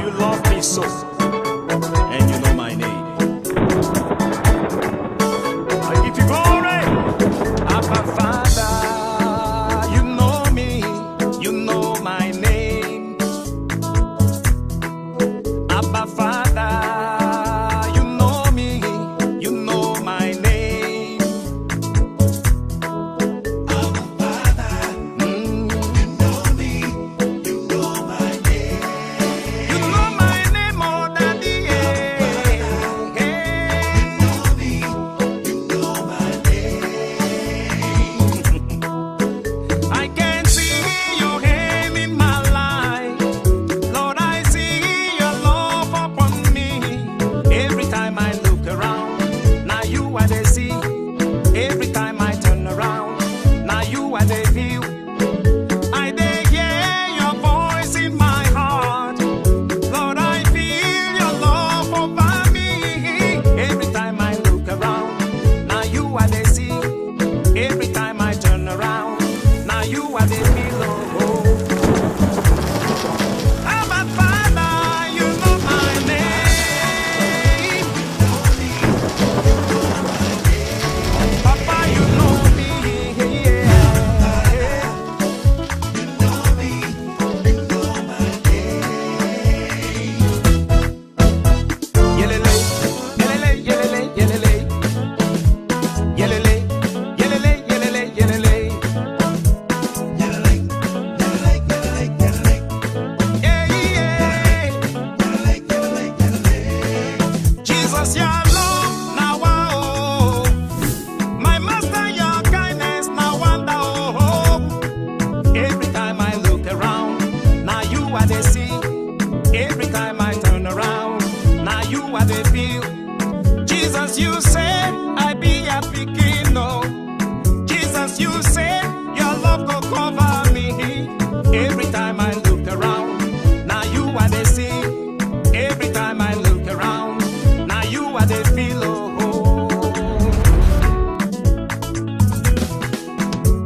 you love me so, and you know my name. I give you glory. Abba Father, you know me, you know my name. Abba Father, you know me, you know my name. Abba Father, you know me, you know my name. You know my name, oh Daddy. You know me, you know my name. I can see your hand in my life. Lord, I see your love upon me. Every time I look around, now you are the see. Every time I turn around, now you are the view. I dey hear your voice in my heart. Lord, I feel your love over me. Every time I look around, now you are the see. Every time I turn around, now you are the pillow. Abba Father, you know my name. Papa, you know me. Yeah. You know me, you know my name. Yelele, yelele, yelele, yelele. Yelele, yelele, yelele, yelele. Yelele, yelele, yelele, yelele. Yeah, yeah. Yelele, yelele, yelele. Jesus, your love, now oh. My master, your kindness, now wonder oh. Every time I look around, now you are the sea. Every time I turn around, now you are the view. Jesus, you said I be a picking, no. Jesus, you said your love go cover me. Every time I look around, now you are the sea. Every time I look around, now you are the pillow.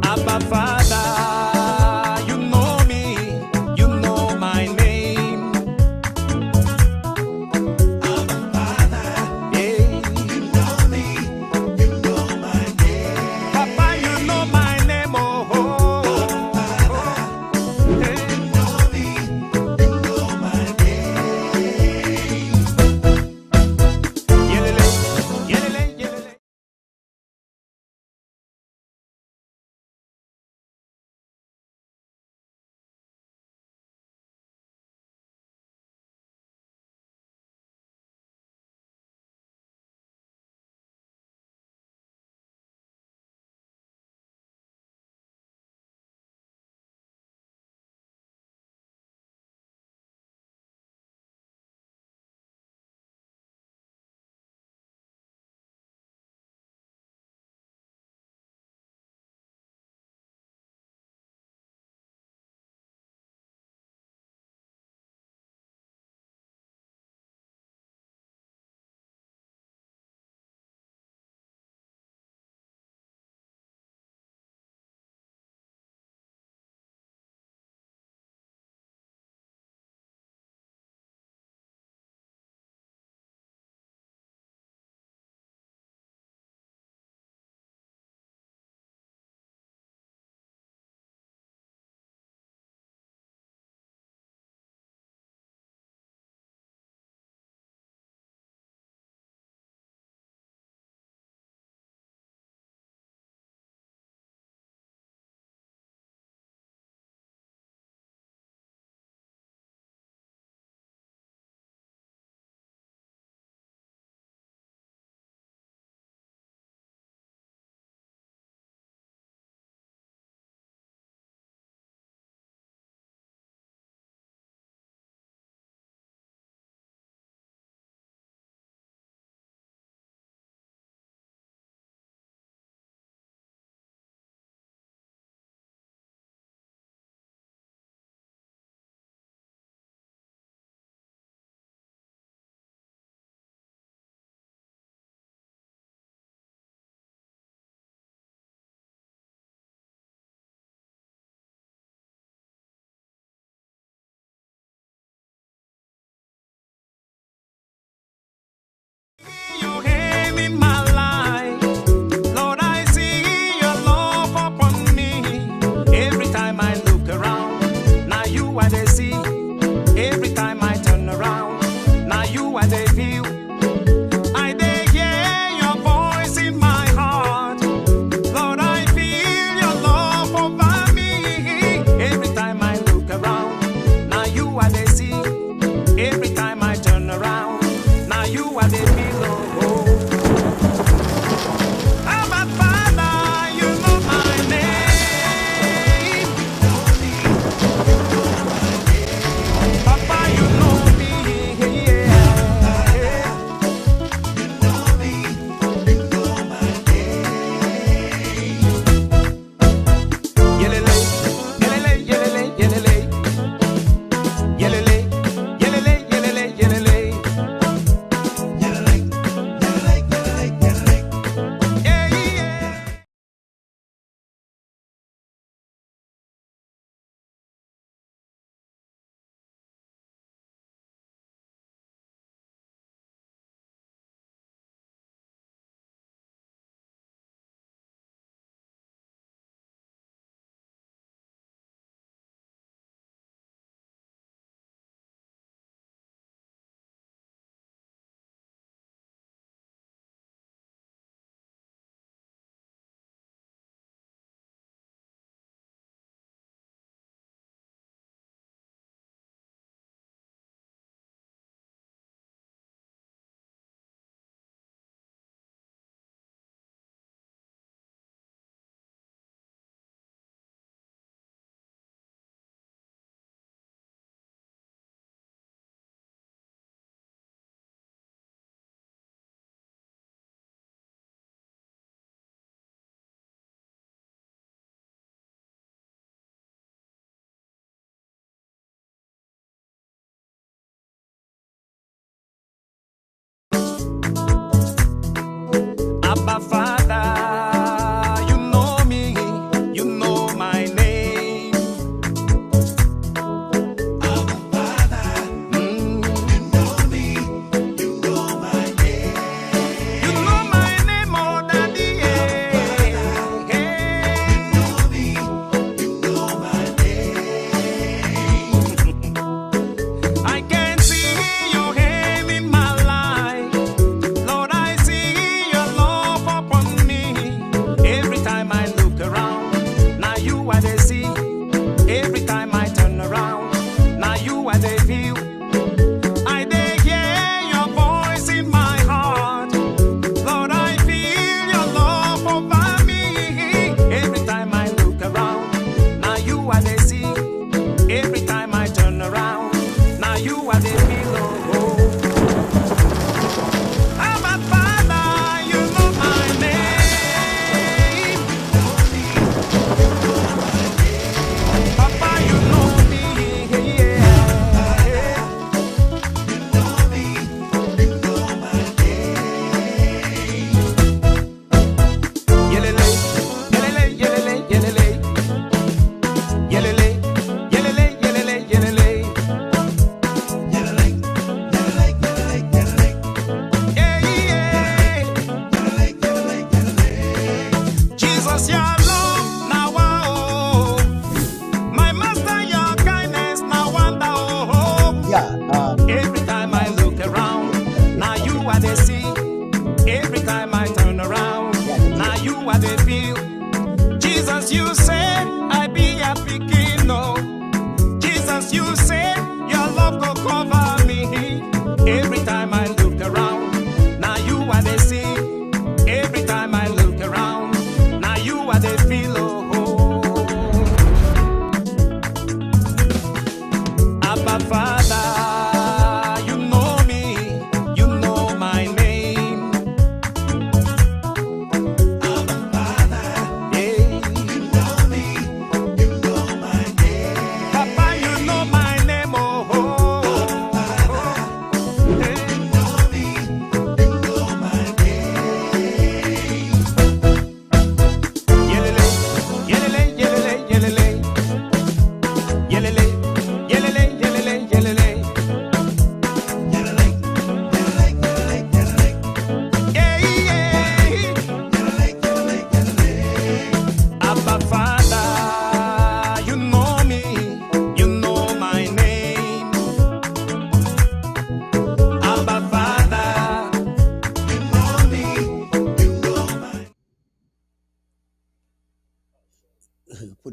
Abba Father, you know me, you know my name. Abba Father, Yeah. you know me,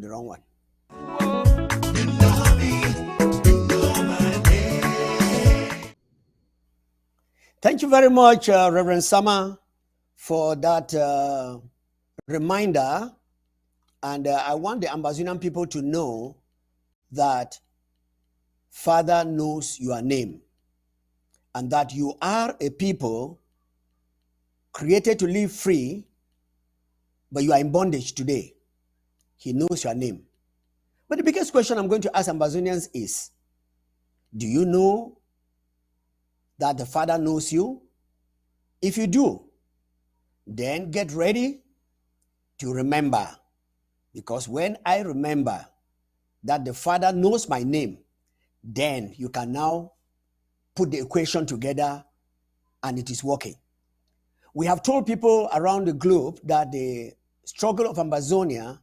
the wrong one. You know me, you know my name. Thank you very much, Reverend Sama, for that reminder. And I want the Ambazonian people to know that Father knows your name and that you are a people created to live free, but you are in bondage today. He knows your name. But the biggest question I'm going to ask Ambazonians is, do you know that the Father knows you? If you do, then get ready to remember. Because when I remember that the Father knows my name, then you can now put the equation together and it is working. We have told people around the globe that the struggle of Ambazonia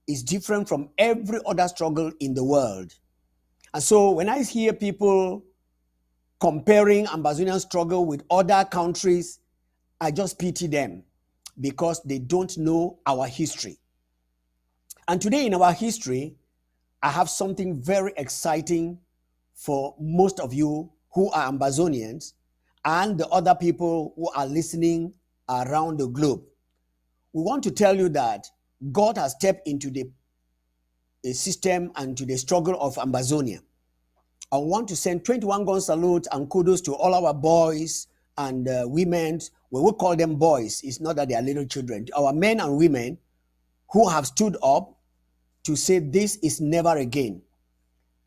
is different from every other struggle in the world. And so when I hear people comparing Ambazonian struggle with other countries, I just pity them because they don't know our history. And today in our history, I have something very exciting for most of you who are Ambazonians and the other people who are listening around the globe. We want to tell you that God has stepped into the system and to the struggle of Ambazonia. I want to send 21 gun salute and kudos to all our boys and women. We will call them boys. It's not that they are little children. Our men and women who have stood up to say this is never again.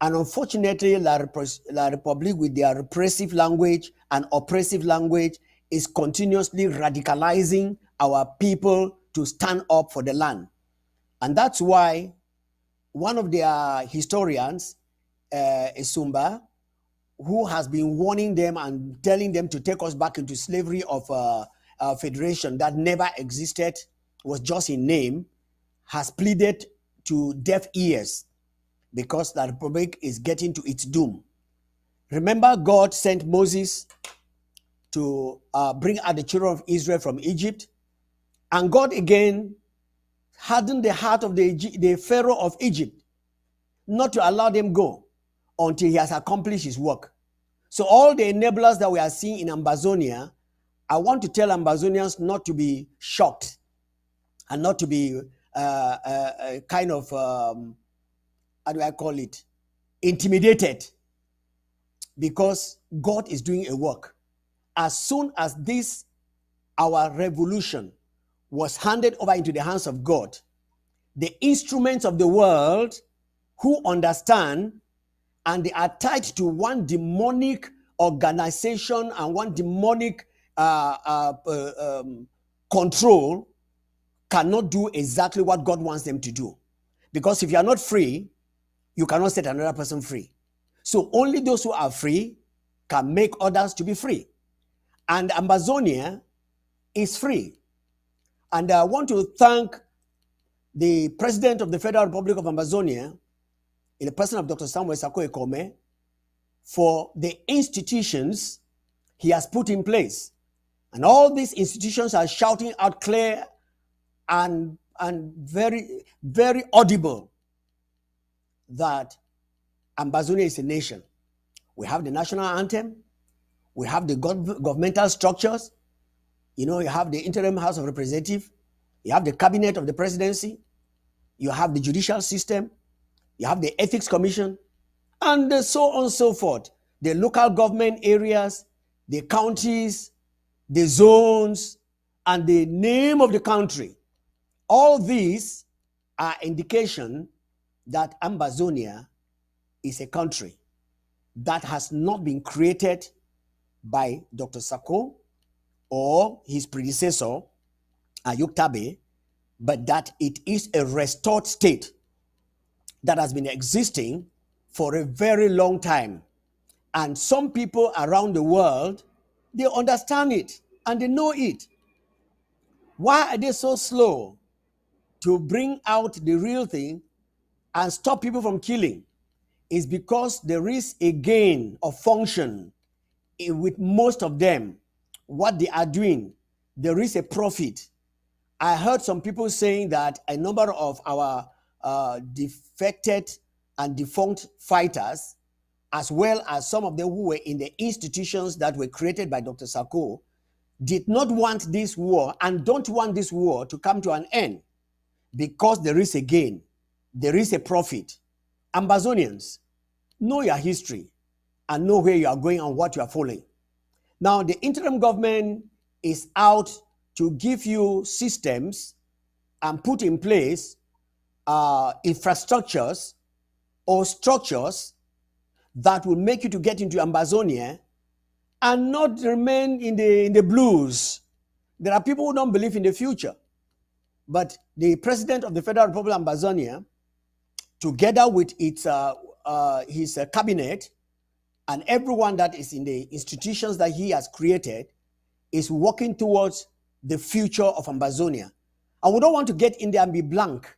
And unfortunately, La Republique, with their repressive language and oppressive language, is continuously radicalizing our people to stand up for the land. And that's why one of their historians, Isumba, who has been warning them and telling them to take us back into slavery of a federation that never existed, was just in name, has pleaded to deaf ears because the Republic is getting to its doom. Remember, God sent Moses to bring out the children of Israel from Egypt, and God again hardened the heart of the Pharaoh of Egypt not to allow them go until he has accomplished his work. So all the enablers that we are seeing in Ambazonia, I want to tell Ambazonians not to be shocked and not to be kind of, how do I call it, intimidated, because God is doing a work. As soon as this, our revolution, was handed over into the hands of God, the instruments of the world who understand and they are tied to one demonic organization and one demonic control cannot do exactly what God wants them to do. Because if you are not free, you cannot set another person free. So only those who are free can make others to be free. And Ambazonia is free. And I want to thank the President of the Federal Republic of Ambazonia, in the person of Dr. Samuel Sako Ekome, for the institutions he has put in place. And all these institutions are shouting out clear and very, very audible that Ambazonia is a nation. We have the national anthem. We have the governmental structures. You know, you have the interim House of Representatives. You have the cabinet of the presidency. You have the judicial system. You have the ethics commission. And so on and so forth. The local government areas, the counties, the zones, and the name of the country. All these are indication that Ambazonia is a country that has not been created by Dr. Sako or his predecessor, Ayuk Tabe, but that it is a restored state that has been existing for a very long time. And some people around the world, they understand it and they know it. Why are they so slow to bring out the real thing and stop people from killing? Is because there is a gain of function with most of them. What they are doing, there is a profit. I heard some people saying that a number of our defected and defunct fighters, as well as some of them who were in the institutions that were created by Dr. Sako, did not want this war and don't want this war to come to an end, because there is a gain, there is a profit. Ambazonians, know your history and know where you are going and what you are following. Now, the interim government is out to give you systems and put in place infrastructures or structures that will make you to get into Ambazonia and not remain in the blues. There are people who don't believe in the future. But the president of the Federal Republic of Ambazonia, together with his cabinet and everyone that is in the institutions that he has created, is working towards the future of Ambazonia. And we don't want to get in there and be blank.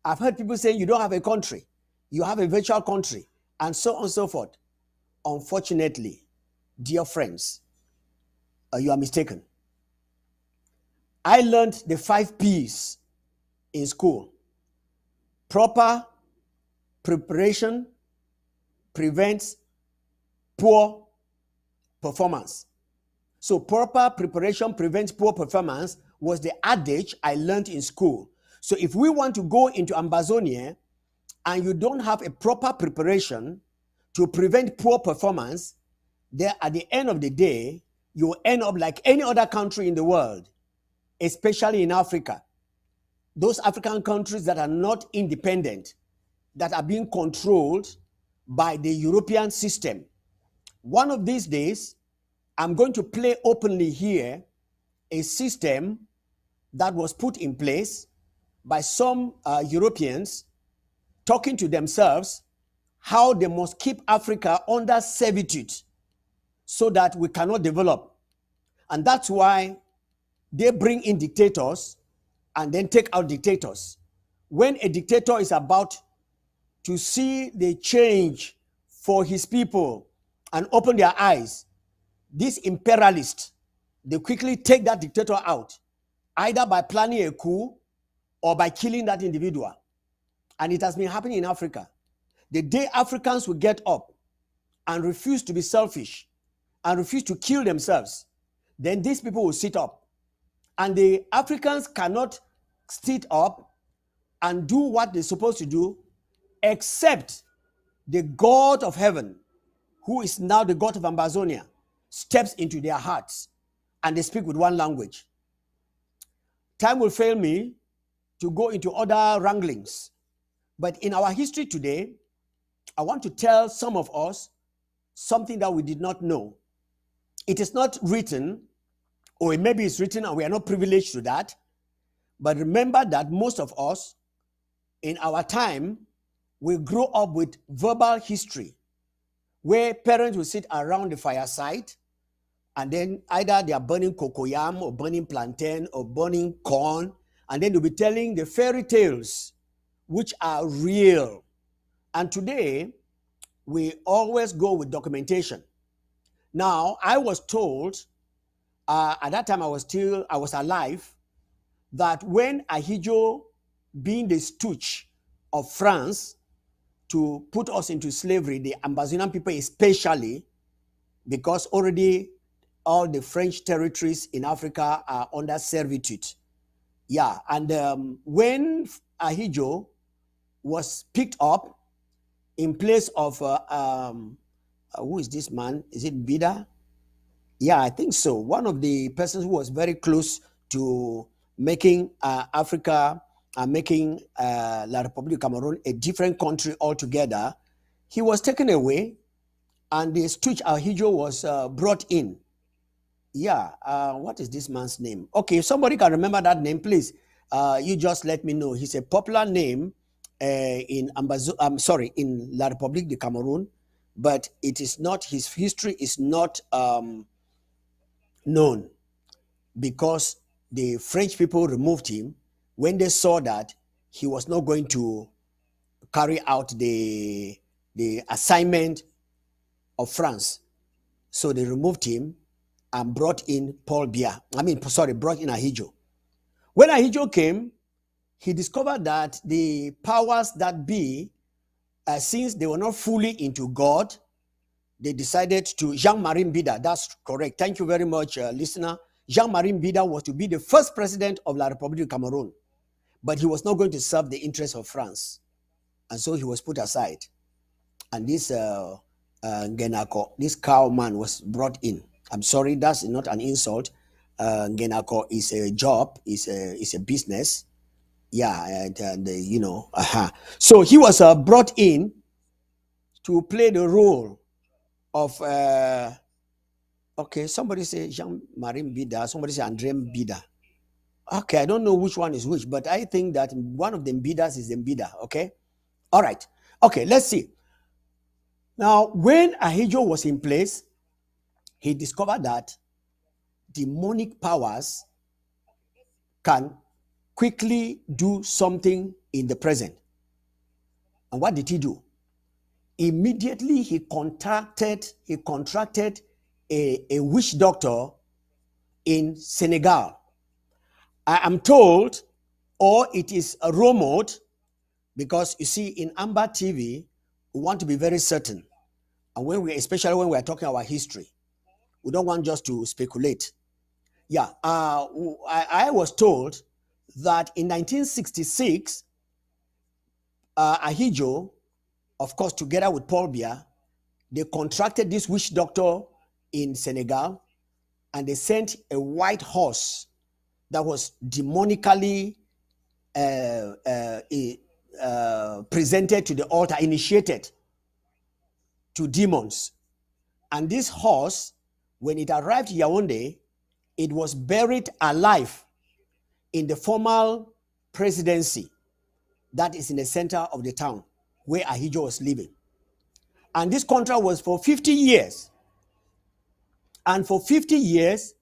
I've heard people say you don't have a country, you have a virtual country, and so on and so forth. Unfortunately, dear friends, you are mistaken. I learned the 5 P's in school. Proper preparation prevents poor performance. So proper preparation prevents poor performance was the adage I learned in school. So if we want to go into Ambazonia and you don't have a proper preparation to prevent poor performance, there at the end of the day, you will end up like any other country in the world, especially in Africa. Those African countries that are not independent, that are being controlled by the European system. One of these days, I'm going to play openly here a system that was put in place by some Europeans talking to themselves how they must keep Africa under servitude so that we cannot develop. And that's why they bring in dictators and then take out dictators. When a dictator is about to see the change for his people and open their eyes, these imperialists, they quickly take that dictator out, either by planning a coup or by killing that individual. And it has been happening in Africa. The day Africans will get up and refuse to be selfish and refuse to kill themselves, then these people will sit up. And the Africans cannot sit up and do what they're supposed to do, except the God of heaven, who is now the God of Ambazonia, steps into their hearts and they speak with one language. Time will fail me to go into other wranglings. But in our history today, I want to tell some of us something that we did not know. It is not written, or maybe it's written and we are not privileged to that. But remember that most of us, in our time, we grow up with verbal history, where parents will sit around the fireside and then either they are burning cocoyam or burning plantain or burning corn, and then they'll be telling the fairy tales, which are real. And today, we always go with documentation. Now, I was told, at that time I was alive, that when Ahidjo, being the stooge of France to put us into slavery, the Ambazonian people especially, because already all the French territories in Africa are under servitude. Yeah, and when Ahidjo was picked up in place of, who is this man? Is it Bida? Yeah, I think so. One of the persons who was very close to making Africa, making La République Cameroon a different country altogether, he was taken away and the stooge Ahidjo was brought in. Yeah, what is this man's name? Okay, if somebody can remember that name, please, you just let me know. He's a popular name in La République de Cameroon, but it is not, his history is not known, because the French people removed him when they saw that he was not going to carry out the assignment of France. So they removed him and brought in brought in Ahidjo. When Ahidjo came, he discovered that the powers that be, since they were not fully into God, they decided to, Jean-Marie Mbida, that's correct. Thank you very much, listener. Jean-Marie Mbida was to be the first president of La République du Cameroon, but he was not going to serve the interests of France. And so he was put aside. And this Genako, this cowman, was brought in. I'm sorry, that's not an insult. Genako is a job, is a business. Yeah, and you know, so he was brought in to play the role of okay, somebody say Jean-Marie Mbida, somebody say Andre Mbida. Okay, I don't know which one is which, but I think that one of the Mbidas is Mbida. Okay, all right. Okay, let's see. Now, when Ahidjo was in place, he discovered that demonic powers can quickly do something in the present. And what did he do? Immediately he contracted a witch doctor in Senegal. I am told, or it is a rumored, because you see, in Amba TV, we want to be very certain. And especially when we are talking about history, we don't want just to speculate. Yeah, I was told that in 1966, Ahidjo, of course, together with Paul Biya, they contracted this witch doctor in Senegal, and they sent a white horse that was demonically presented to the altar, initiated to demons. And this horse, when it arrived in Yaoundé, it was buried alive in the formal presidency that is in the center of the town where Ahidjo was living. And this contract was for 50 years. And for 50 years,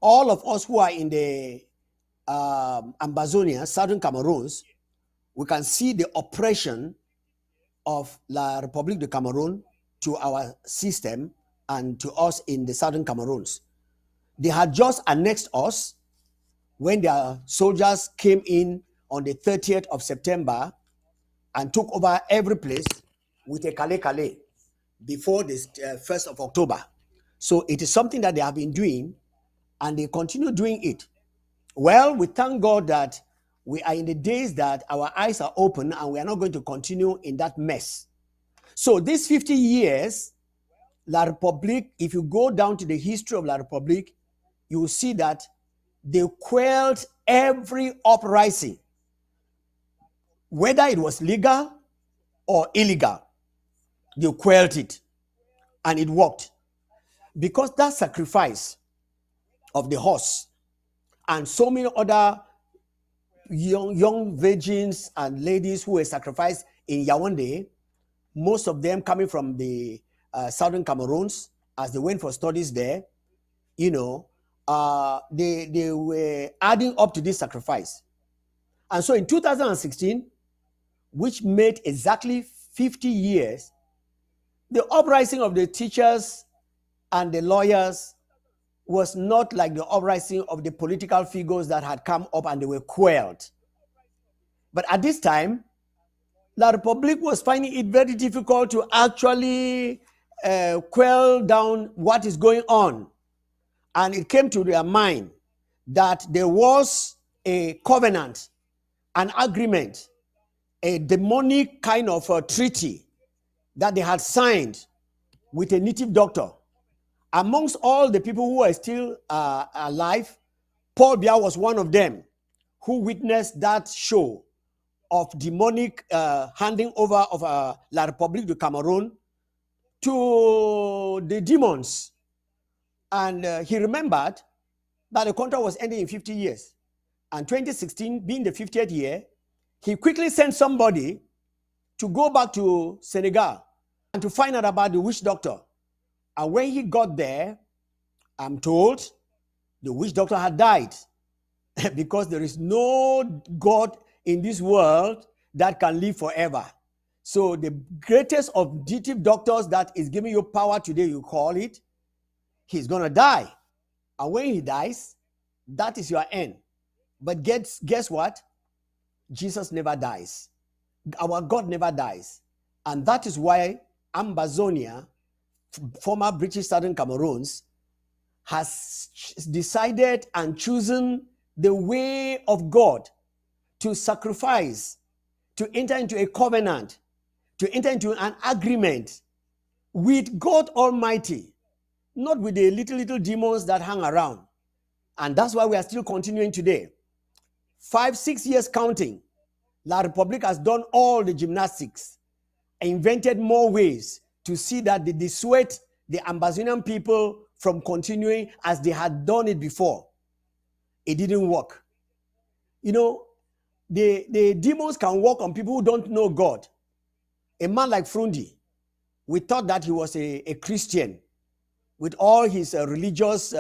all of us who are in the Ambazonia, southern Cameroons, we can see the oppression of La République de Cameroon to our system and to us in the southern Cameroons. They had just annexed us when their soldiers came in on the 30th of September and took over every place with a kale before the 1st of October. So it is something that they have been doing, and they continue doing it. Well, we thank God that we are in the days that our eyes are open and we are not going to continue in that mess. So these 50 years, La République, if you go down to the history of La République, you will see that they quelled every uprising, whether it was legal or illegal. They quelled it, and it worked. Because that sacrifice of the horse and so many other young virgins and ladies who were sacrificed in Yaoundé, most of them coming from the southern Cameroons, as they went for studies there, you know, they were adding up to this sacrifice. And so in 2016, which made exactly 50 years, the uprising of the teachers and the lawyers was not like the uprising of the political figures that had come up and they were quelled. But at this time, La République was finding it very difficult to actually quell down what is going on. And it came to their mind that there was a covenant, an agreement, a demonic kind of a treaty that they had signed with a native doctor. Amongst all the people who are still alive, Paul Biya was one of them who witnessed that show of demonic handing over of La République du Cameroon to the demons. And he remembered that the contract was ending in 50 years. And 2016, being the 50th year, he quickly sent somebody to go back to Senegal and to find out about the witch doctor. And when he got there, I'm told the witch doctor had died because there is no God in this world that can live forever. So the greatest of native doctors that is giving you power today, you call it, he's going to die. And when he dies, that is your end. But guess what? Jesus never dies. Our God never dies. And that is why Ambazonia, former British Southern Cameroons, has decided and chosen the way of God to sacrifice, to enter into a covenant, to enter into an agreement with God Almighty, not with the little demons that hang around. And that's why we are still continuing today. 5-6 years counting, La Republique has done all the gymnastics, invented more ways to see that they dissuade the Ambazonian people from continuing as they had done it before. It didn't work. You know, the demons can work on people who don't know God. A man like Frundi, we thought that he was a Christian with all his religious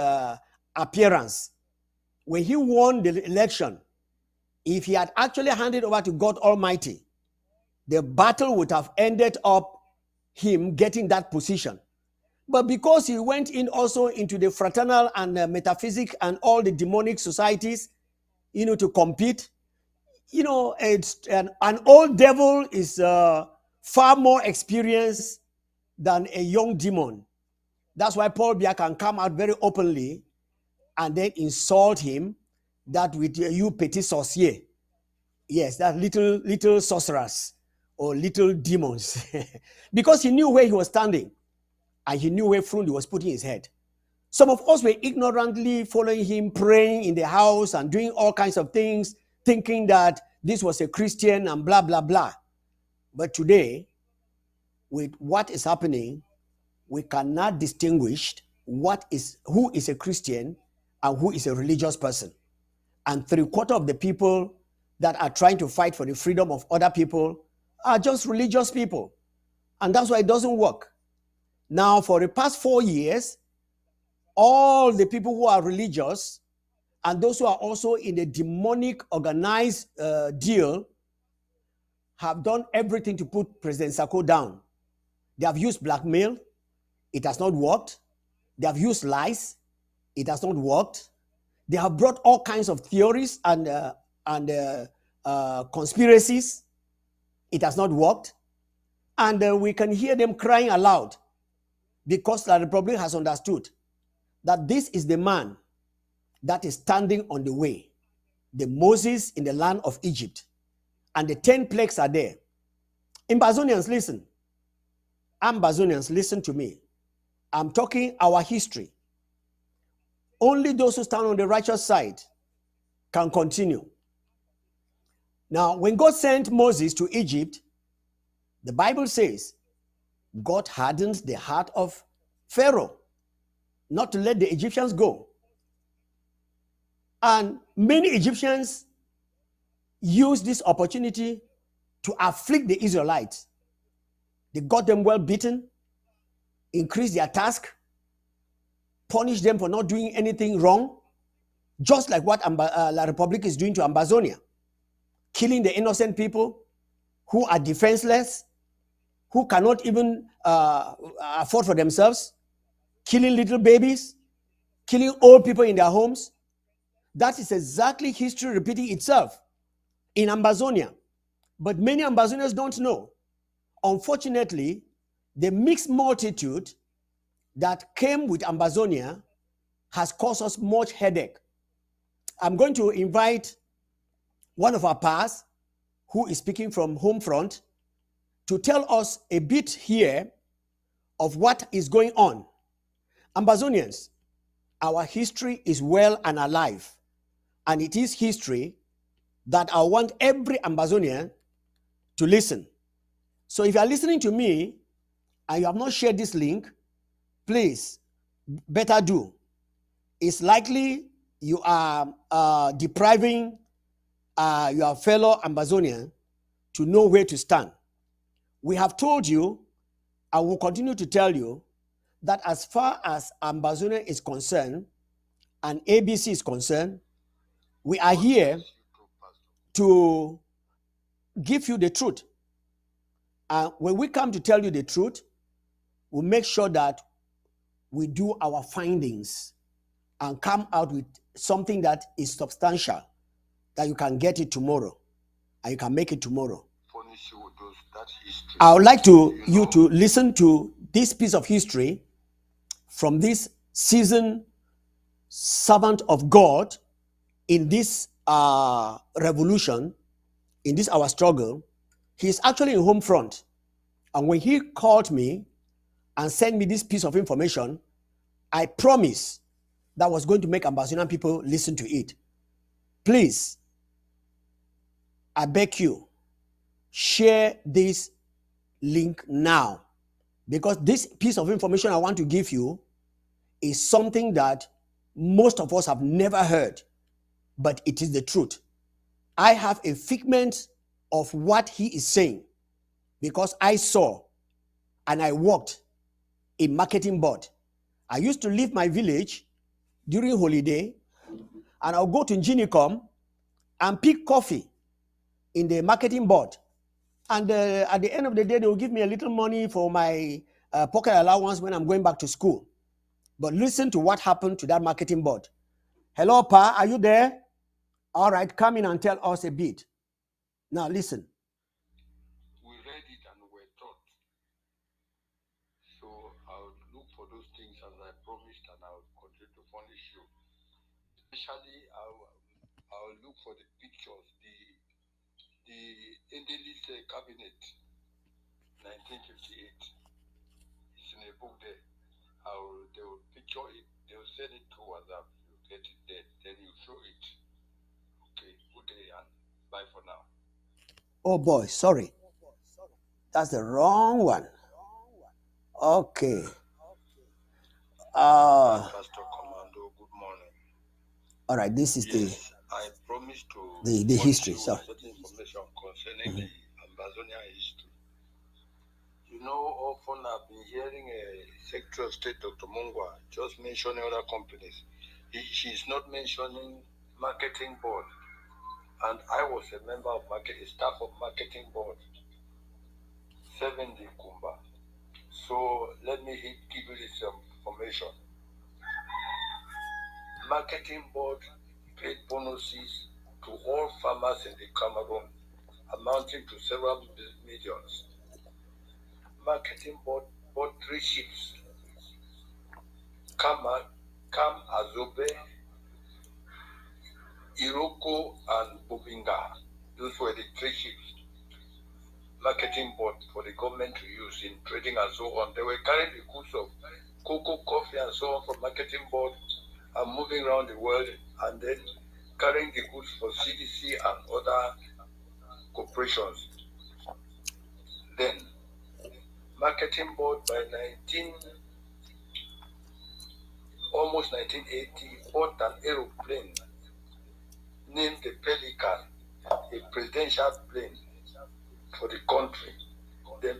appearance. When he won the election, if he had actually handed over to God Almighty, the battle would have ended up him getting that position. But because he went in also into the fraternal and metaphysic and all the demonic societies, to compete, it's an old devil is far more experienced than a young demon. That's why Paul Biya can come out very openly and then insult him that with you petit sorcier. Yes, that little sorcerers or little demons. Because he knew where he was standing and he knew where Frundi was putting his head. Some of us were ignorantly following him, praying in the house and doing all kinds of things, thinking that this was a Christian and blah, blah, blah. But today, with what is happening, we cannot distinguish who is a Christian and who is a religious person. And 3/4 of the people that are trying to fight for the freedom of other people are just religious people. And that's why it doesn't work. Now, for the past 4 years, all the people who are religious and those who are also in the demonic organized deal have done everything to put President Sako down. They have used blackmail. It has not worked. They have used lies. It has not worked. They have brought all kinds of theories and conspiracies. It has not worked. And we can hear them crying aloud because the Republic has understood that this is the man that is standing on the way, the Moses in the land of Egypt. And the 10 plagues are there. Ambazonians, listen. Ambazonians, listen to me. I'm talking our history. Only those who stand on the righteous side can continue. Now, when God sent Moses to Egypt, the Bible says God hardened the heart of Pharaoh not to let the Egyptians go. And many Egyptians used this opportunity to afflict the Israelites. They got them well beaten, increased their task, punished them for not doing anything wrong, just like what La Republique is doing to Ambazonia, killing the innocent people who are defenseless, who cannot even afford for themselves, killing little babies, killing old people in their homes. That is exactly history repeating itself in Ambazonia. But many Ambazonians don't know. Unfortunately, the mixed multitude that came with Ambazonia has caused us much headache. I'm going to invite one of our pastors who is speaking from home front to tell us a bit here of what is going on. Ambazonians, our history is well and alive, and it is history that I want every Ambazonian to listen. So if you are listening to me and you have not shared this link, please, better do. It's likely you are depriving your fellow Ambazonian to know where to stand. We have told you, I will continue to tell you, that as far as Ambazonia is concerned and ABC is concerned, we are here to give you the truth. And when we come to tell you the truth, we make sure that we do our findings and come out with something that is substantial, that you can get it tomorrow. and you can make it tomorrow. Furnish you with that history. I would like you to listen to this piece of history from this seasoned servant of God in this revolution, in this our struggle. He's actually in home front. And when he called me and sent me this piece of information, I promise that was going to make Ambassador people listen to it. Please, I beg you, share this link now, because this piece of information I want to give you is something that most of us have never heard, but it is the truth. I have a figment of what he is saying because I saw and I worked in marketing board. I used to leave my village during holiday and I'll go to Njinicom and pick coffee in the marketing board. And at the end of the day, they will give me a little money for my pocket allowance when I'm going back to school. But listen to what happened to that marketing board. Hello, Pa, are you there? All right, come in and tell us a bit. Now listen. We read it and we're taught. So I'll look for those things as I promised, and I'll continue to furnish you. Especially, I'll look for the pictures, the Endelis cabinet, 1958. It's in a book there. They will picture it. They will send it to WhatsApp. You get it there. Then you show it. Okay, good day and bye for now. Oh boy, sorry. That's the wrong one. Okay. Pastor Komando, good morning. All right, this is Yes, I promised to the history. you Sorry. certain information concerning the Ambazonian history. You know, often I've been hearing a Secretary of State, Dr. Mungwa, just mentioning other companies. She's not mentioning marketing board. And I was a member of staff of marketing board, 70 Kumba. So let me give you this information. Marketing board paid bonuses to all farmers in the Cameroon, amounting to several millions. Marketing board bought 3 ships, Kam Azobe, Iroko, and Bobinga. Those were the 3 ships. Marketing board for the government to use in trading and so on. They were carrying the goods of cocoa, coffee, and so on from marketing board and moving around the world, and then carrying the goods for CDC and other corporations. Then, marketing board by almost 1980 bought an aeroplane named the Pelican, a presidential plane for the country. The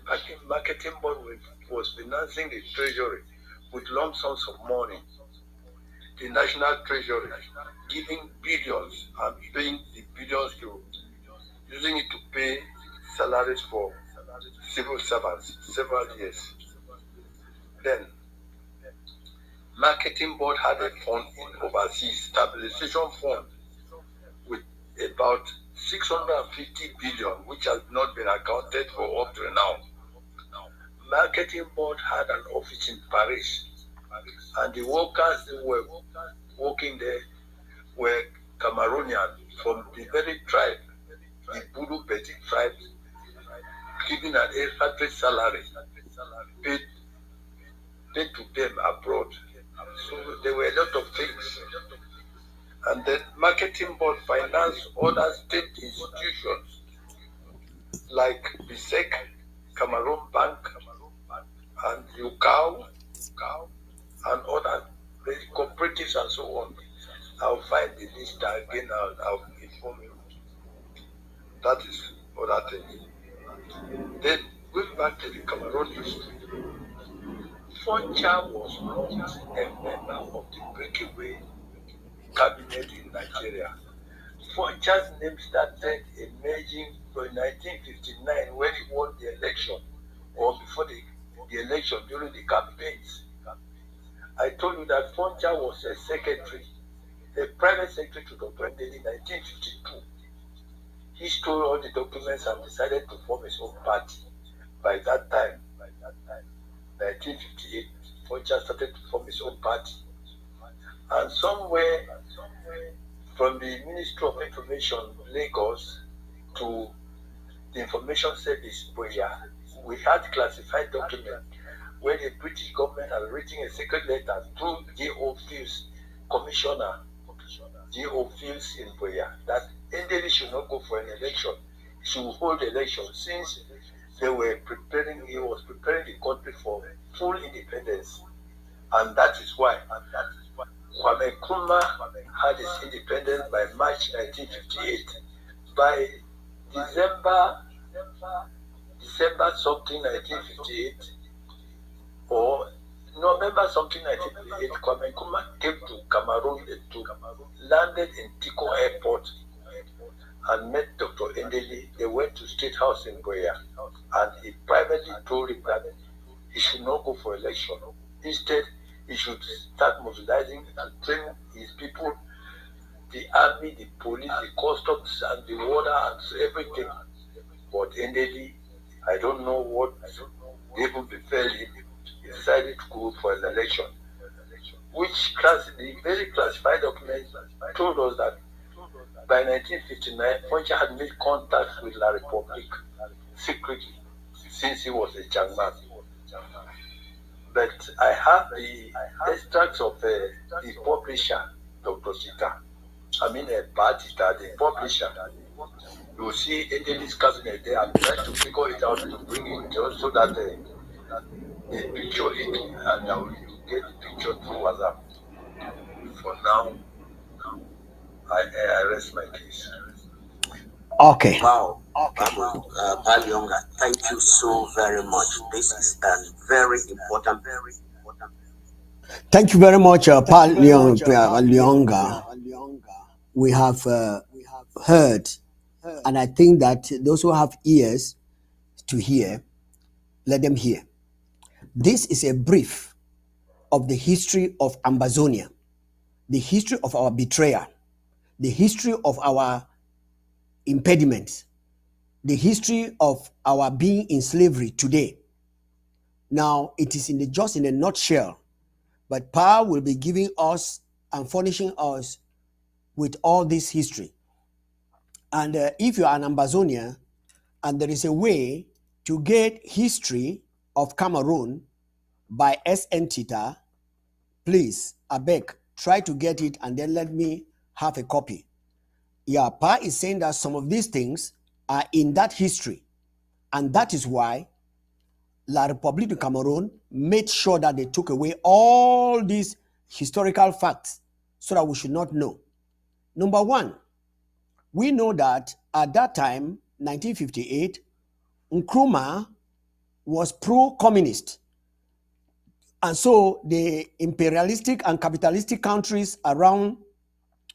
marketing board was financing the treasury with lump sums of money. The national treasury giving billions and paying the billions using it to pay salaries for civil servants several years. Then, marketing board had a fund in overseas stabilization fund with about 650 billion, which has not been accounted for up to now. Marketing board had an office in Paris, and the workers who were working there were Cameroonian from the very tribe, the Bulu Petit tribe, given an expatriate salary paid to them abroad. So there were a lot of things. And then marketing board financed other state institutions like BISEC, Cameroon Bank, and UCAO, and other cooperatives and so on. I'll find the list again, I'll inform you. That is other things. Then, going back to the Cameroon history, Foncha was not a member of the breakaway cabinet in Nigeria. Foncha's name started emerging from 1959 when he won the election, or before the election during the campaigns. I told you that Foncha was a private secretary to Dr. Ndeli in 1952. he stole all the documents and decided to form his own party. By that time, 1958, Foncha started to form his own party. And somewhere from the Ministry of Information, Lagos, to the Information Service, Boya, we had classified documents where the British government had written a secret letter to J.O. Fields, Commissioner J.O. Fields in Boya, that Ndeli should not go for an election. He should hold election since he was preparing the country for full independence. And that is why Kwame Nkrumah had his independence by March 1958. By December something 1958, or November something 1958, Kwame Nkrumah came to Cameroon, landed in Tico Airport and met Dr. Ndeli. They went to State House in Boya, and he privately told him that he should not go for election. Instead, he should start mobilizing and train his people, the army, the police, the customs, and the water, and everything. But Ndeli, I don't know what even befell him. He decided to go for an election, which the very classified documents told us that by 1959, Foncha had made contact with La Republique secretly, since he was a young man. But I have the extracts of the publisher, Dr. Sita. Batita, the publisher. You will see Ndeli's cabinet there. I'm trying to figure it out to bring it so that they picture it, and I will get the picture through WhatsApp. For now, I rest my case. Okay. Wow. Palionga, thank you so very much. This is very important. Thank you very much, Palionga. We have heard, and I think that those who have ears to hear, let them hear. This is a brief of the history of Ambazonia, the history of our betrayal, the history of our impediments, the history of our being in slavery today. Now, it is just in a nutshell, but Pa will be giving us and furnishing us with all this history. And if you are an Ambazonian and there is a way to get history of Cameroon by S.N. Tita, please, I beg, try to get it and then let me have a copy. Yeah, Pa is saying that some of these things are in that history. And that is why La République du Cameroon made sure that they took away all these historical facts so that we should not know. Number one, we know that at that time, 1958, Nkrumah was pro-communist. And so the imperialistic and capitalistic countries around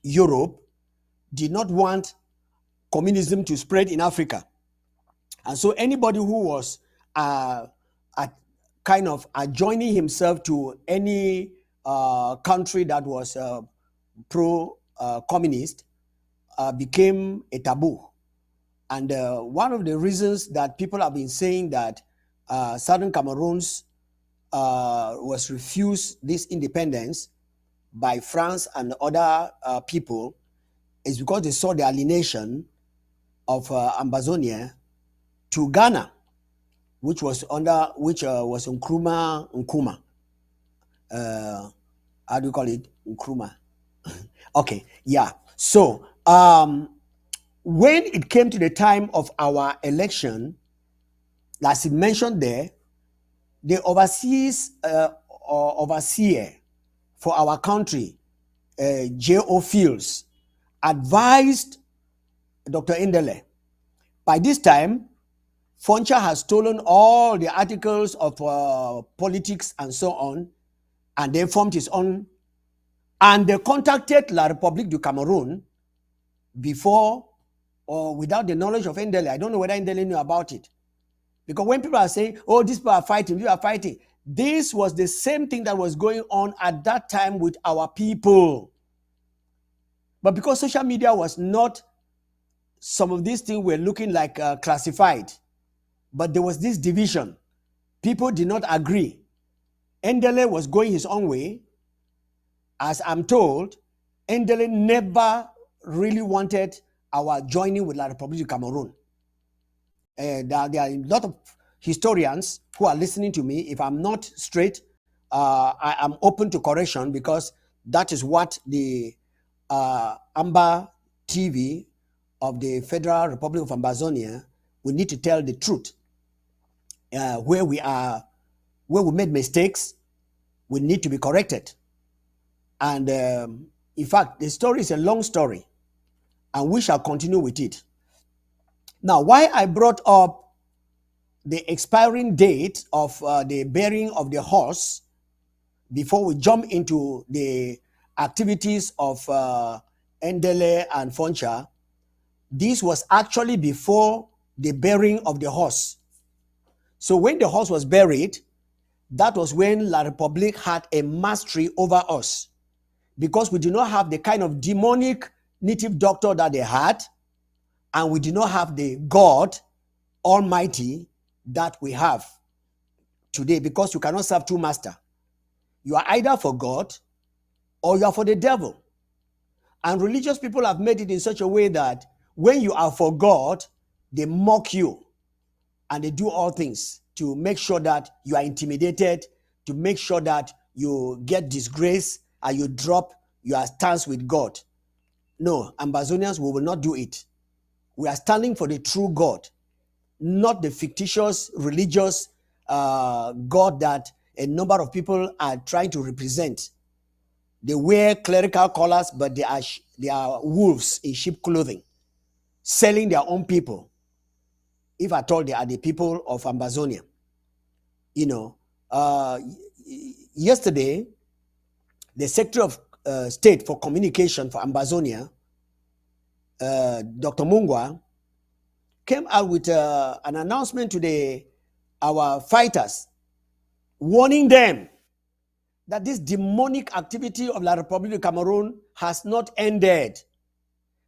Europe did not want communism to spread in Africa. And so anybody who was joining himself to any country that was pro-communist became a taboo. And one of the reasons that people have been saying that Southern Cameroons was refused this independence by France and other people is because they saw the alienation of Ambazonia to Ghana, which was Nkrumah. How do you call it? Nkrumah. Okay, yeah. So when it came to the time of our election, as he mentioned there, the overseer for our country, J.O. Fields, advised Dr. Ndeli. By this time, Foncha has stolen all the articles of politics and so on, and they formed his own. And they contacted La République du Cameroon before or without the knowledge of Ndeli. I don't know whether Ndeli knew about it. Because when people are saying, oh, these people are fighting, you are fighting, this was the same thing that was going on at that time with our people. But because social media was not some of these things were looking like classified, but there was this division. People did not agree. Endele was going his own way. As I'm told, Endele never really wanted our joining with La République du Cameroon. There are a lot of historians who are listening to me. If I'm not straight, I am open to correction, because that is what the Amba TV of the Federal Republic of Ambazonia, we need to tell the truth. Where we made mistakes, we need to be corrected. And in fact, the story is a long story, and we shall continue with it. Now, why I brought up the expiring date of the burying of the horse before we jump into the activities of Endele and Foncha, this was actually before the burying of the horse. So when the horse was buried, that was when La République had a mastery over us, because we did not have the kind of demonic native doctor that they had, and we did not have the God Almighty that we have today, because you cannot serve two masters. You are either for God or you are for the devil. And religious people have made it in such a way that when you are for God, they mock you, and they do all things to make sure that you are intimidated, to make sure that you get disgrace and you drop your stance with God. No, Ambazonians, we will not do it. We are standing for the true God, not the fictitious religious God that a number of people are trying to represent. They wear clerical collars, but they are wolves in sheep clothing, selling their own people, if at all they are the people of Ambazonia. You know, yesterday, the Secretary of State for Communication for Ambazonia, Dr. Mungwa, came out with an announcement to our fighters, warning them that this demonic activity of La République du Cameroon has not ended.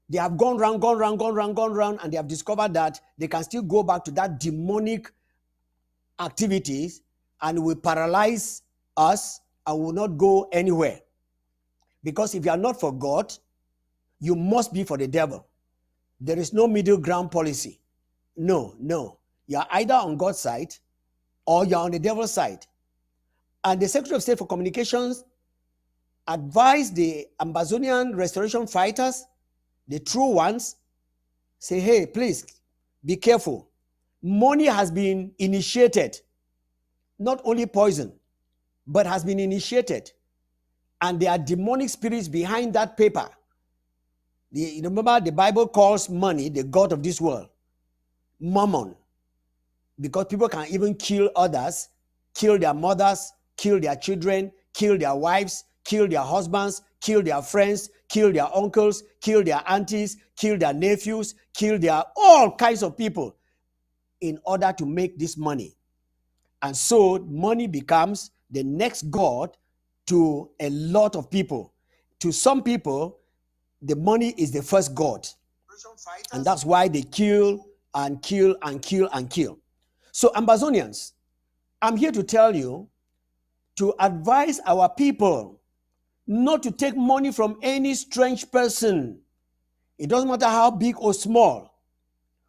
They have gone round, and they have discovered that they can still go back to that demonic activities, and will paralyze us and will not go anywhere. Because if you are not for God, you must be for the devil. There is no middle ground policy. No. You are either on God's side or you are on the devil's side. And the Secretary of State for Communications advised the Ambazonian restoration fighters, the true ones, say, hey, please be careful. Money has been initiated, not only poison, but has been initiated. And there are demonic spirits behind that paper. Remember, the Bible calls money the god of this world, mammon, because people can even kill others, kill their mothers, kill their children, kill their wives, kill their husbands, kill their friends, kill their uncles, kill their aunties, kill their nephews, kill their all kinds of people in order to make this money. And so money becomes the next god to a lot of people. To some people, the money is the first god. And that's why they kill and kill and kill and kill. So Ambazonians, I'm here to tell you, to advise our people not to take money from any strange person. It doesn't matter how big or small.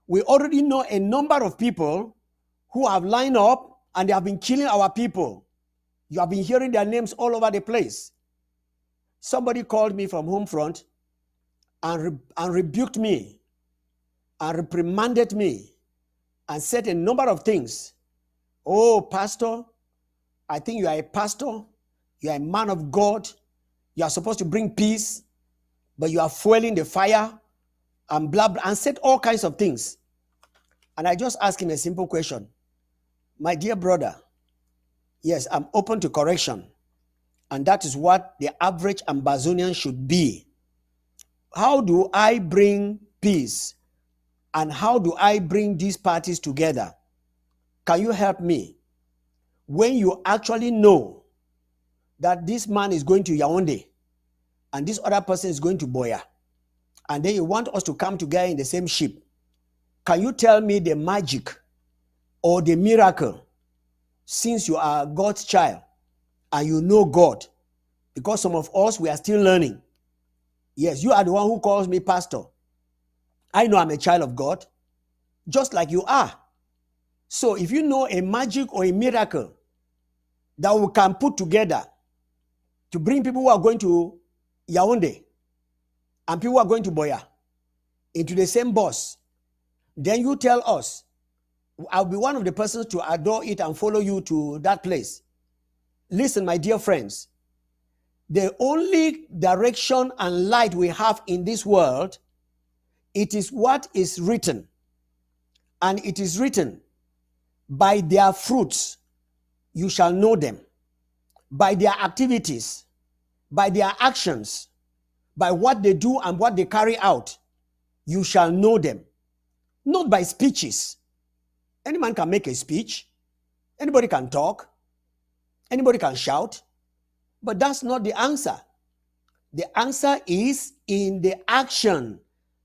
We already know a number of people who have lined up and they have been killing our people. You have been hearing their names all over the place. Somebody called me from home front and rebuked me and reprimanded me and said a number of things. Oh, pastor, I think you are a pastor. You are a man of God. You are supposed to bring peace, but you are fueling the fire and blah, blah, and said all kinds of things. And I just asked him a simple question. My dear brother, yes, I'm open to correction. And that is what the average Ambazonian should be. How do I bring peace? And how do I bring these parties together? Can you help me? When you actually know that this man is going to Yaoundé and this other person is going to Boya, and then you want us to come together in the same ship. Can you tell me the magic or the miracle, since you are God's child and you know God? Because some of us, we are still learning. Yes, you are the one who calls me pastor. I know I'm a child of God, just like you are. So if you know a magic or a miracle that we can put together to bring people who are going to Yaoundé and people who are going to Boya into the same bus, then you tell us. I'll be one of the persons to adore it and follow you to that place. Listen, my dear friends, the only direction and light we have in this world, it is what is written. And it is written, by their fruits you shall know them. By their activities, by their actions, by what they do and what they carry out, you shall know them. Not by speeches. Any man can make a speech. Anybody can talk. Anybody can shout. But that's not the answer. The answer is in the action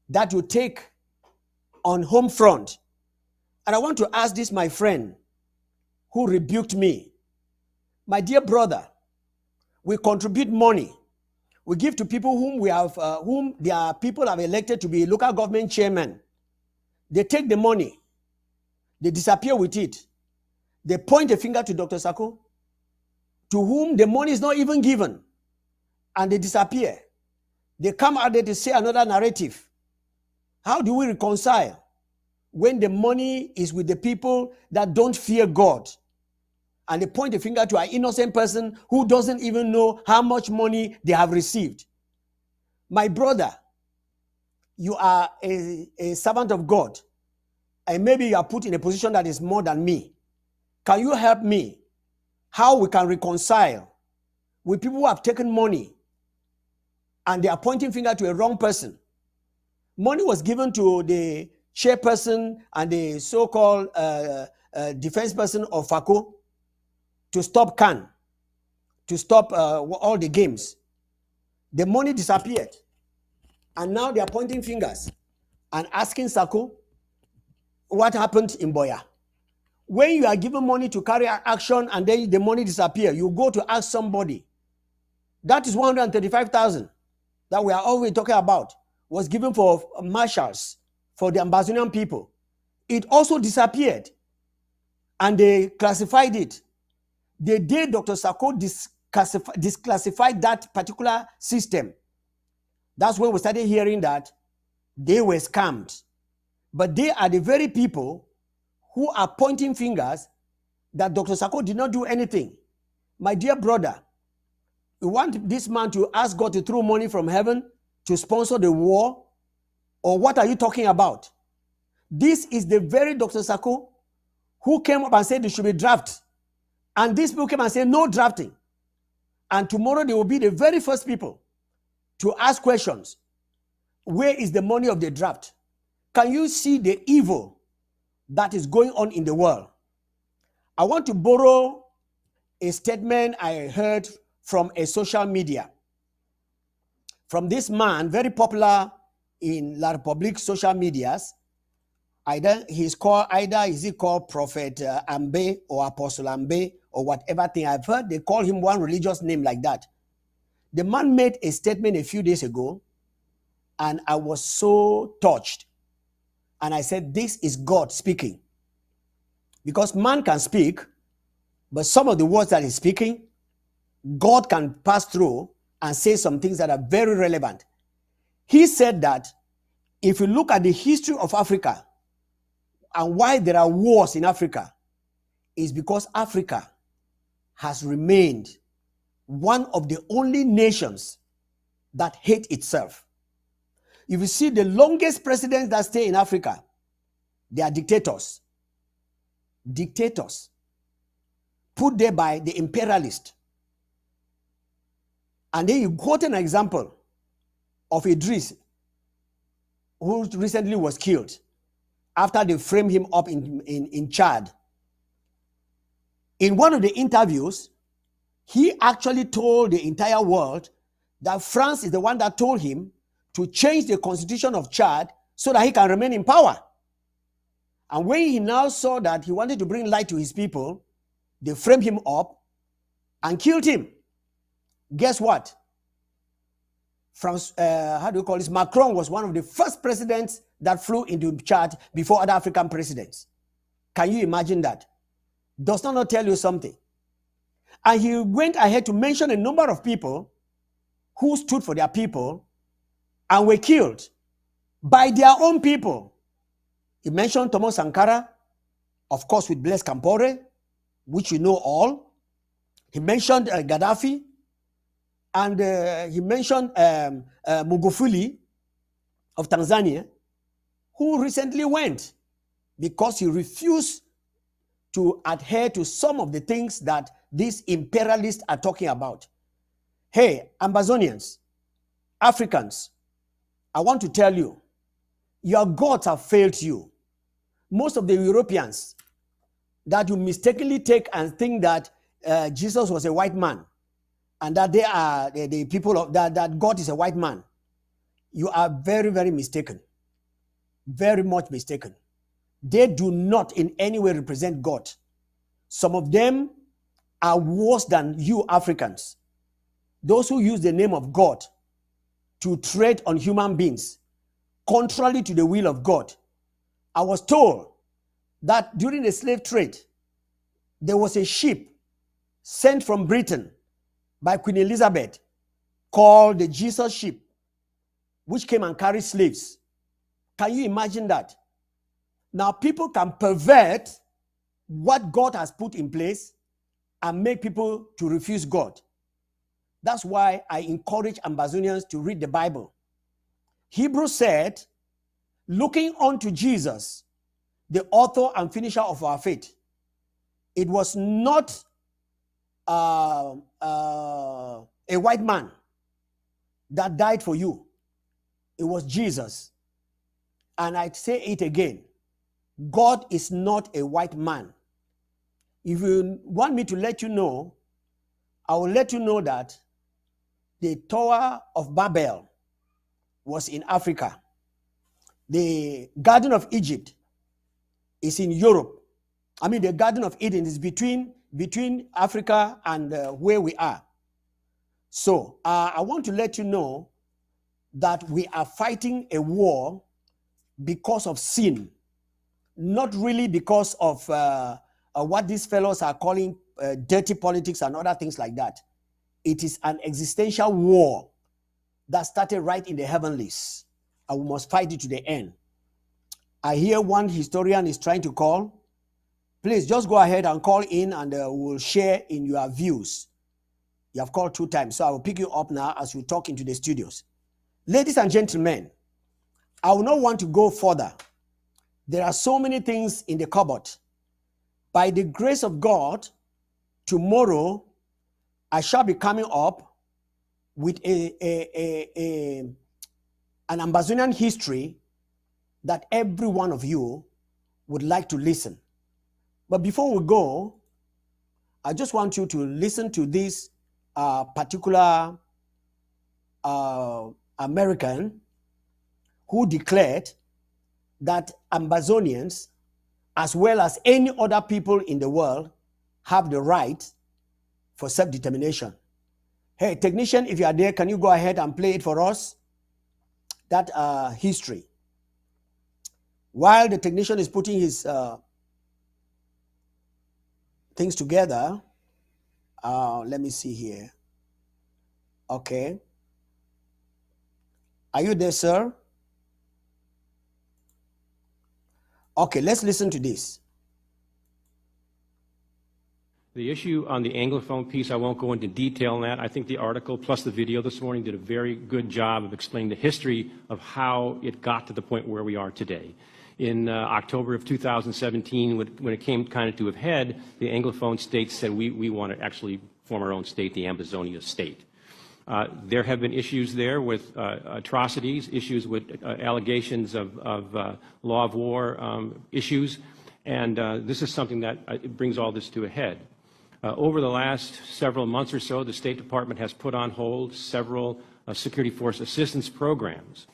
that you take on home front. And I want to ask this, my friend who rebuked me. My dear brother, we contribute money. We give to people whom their people have elected to be local government chairman. They take the money. They disappear with it. They point a finger to Dr. Sako, to whom the money is not even given, and they disappear. They come out there to say another narrative. How do we reconcile when the money is with the people that don't fear God, and they point a finger to an innocent person who doesn't even know how much money they have received? My brother, you are a servant of God, and maybe you are put in a position that is more than me. Can you help me how we can reconcile with people who have taken money and they are pointing finger to a wrong person? Money was given to the chairperson and the so-called defense person of FACO to stop CAN, to stop all the games. The money disappeared. And now they are pointing fingers and asking Sako what happened in Boya. When you are given money to carry action and then the money disappears, you go to ask somebody. That is 135,000 that we are always talking about, was given for marshals, for the Ambazonian people. It also disappeared, and they classified it. The day Dr. Sako disclassified that particular system, that's when we started hearing that they were scammed. But they are the very people who are pointing fingers that Dr. Sako did not do anything. My dear brother, you want this man to ask God to throw money from heaven to sponsor the war? Or what are you talking about? This is the very Dr. Sako who came up and said there should be draft. And these people came and said no drafting. And tomorrow they will be the very first people to ask questions. Where is the money of the draft? Can you see the evil that is going on in the world? I want to borrow a statement I heard from a social media, from this man, very popular in La Republique social medias. Either is he called Prophet Amba or Apostle Amba or whatever thing. I've heard they call him one religious name like that. The man made a statement a few days ago, and I was so touched. And I said, this is God speaking. Because man can speak, but some of the words that he's speaking, God can pass through and say some things that are very relevant. He said that if you look at the history of Africa and why there are wars in Africa, is because Africa has remained one of the only nations that hate itself. If you see the longest presidents that stay in Africa, they are dictators. Dictators put there by the imperialist. And then you quote an example of Idris, who recently was killed after they framed him up in Chad. In one of the interviews, he actually told the entire world that France is the one that told him to change the constitution of Chad so that he can remain in power. And when he now saw that he wanted to bring light to his people, they framed him up and killed him. Guess what? Macron was one of the first presidents that flew into Chad before other African presidents. Can you imagine that? Does that not tell you something? And he went ahead to mention a number of people who stood for their people and were killed by their own people. He mentioned Thomas Sankara, of course, with Blaise Compaoré, which you know all. He mentioned Gaddafi, and he mentioned Magufuli of Tanzania, who recently went because he refused to adhere to some of the things that these imperialists are talking about. Hey, Ambazonians, Africans, I want to tell you, your gods have failed you. Most of the Europeans that you mistakenly take and think that Jesus was a white man and that they are the people of that God is a white man, you are very, very mistaken. Very much mistaken. They do not in any way represent God. Some of them are worse than you Africans. Those who use the name of God to trade on human beings, contrary to the will of God. I was told that during the slave trade, there was a ship sent from Britain by Queen Elizabeth called the Jesus ship, which came and carried slaves. Can you imagine that? Now people can pervert what God has put in place and make people to refuse God. That's why I encourage Ambazonians to read the Bible. Hebrews said, looking unto Jesus, the author and finisher of our faith. It was not a white man that died for you. It was Jesus. And I say it again. God is not a white man. If you want me to let you know, I will let you know that the Tower of Babel was in Africa. The Garden of Egypt is in Europe. I mean, the Garden of Eden is between Africa and where we are. So I want to let you know that we are fighting a war because of sin, not really because of what these fellows are calling dirty politics and other things like that. It is an existential war that started right in the heavenlies, and we must fight it to the end. I hear one historian is trying to call. Please just go ahead and call in, and we'll share in your views. You have called 2 times, so I will pick you up now as we talk into the studios. Ladies and gentlemen, I will not want to go further. There are so many things in the cupboard. By the grace of God, tomorrow I shall be coming up with an Ambazonian history that every one of you would like to listen. But before we go, I just want you to listen to this particular American who declared that Ambazonians, as well as any other people in the world, have the right for self-determination. Hey, technician, if you are there, can you go ahead and play it for us? That history. While the technician is putting his things together, let me see here. Okay. Are you there, sir? Okay, let's listen to this. The issue on the Anglophone piece, I won't go into detail on that. I think the article plus the video this morning did a very good job of explaining the history of how it got to the point where we are today. In October of 2017, when it came kind of to a head, the Anglophone states said we want to actually form our own state, the Ambazonia state. There have been issues there with atrocities, issues with allegations of law of war issues, and this is something that it brings all this to a head. Over the last several months or so, the State Department has put on hold several security force assistance programs.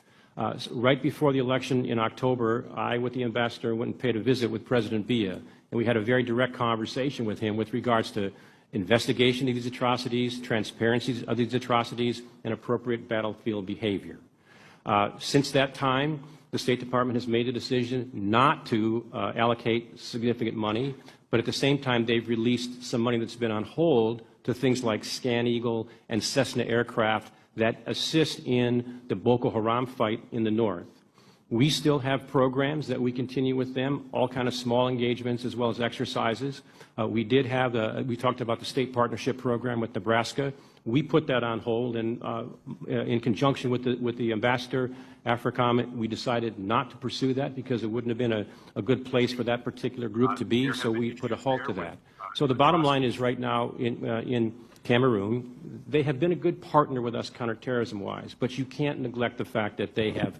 Right before the election in October, I, with the ambassador, went and paid a visit with President Villa, and we had a very direct conversation with him with regards to investigation of these atrocities, transparency of these atrocities, and appropriate battlefield behavior. Since that time, the State Department has made a decision not to allocate significant money, but at the same time, they've released some money that's been on hold to things like Scan Eagle and Cessna aircraft that assist in the Boko Haram fight in the north. We still have programs that we continue with them, all kind of small engagements as well as exercises. We did have we talked about the state partnership program with Nebraska. We put that on hold, and in conjunction with the ambassador, AFRICOM, we decided not to pursue that because it wouldn't have been a good place for that particular group to be, so we put a halt to that. So the bottom line is right now in Cameroon, they have been a good partner with us counterterrorism-wise, but you can't neglect the fact that they have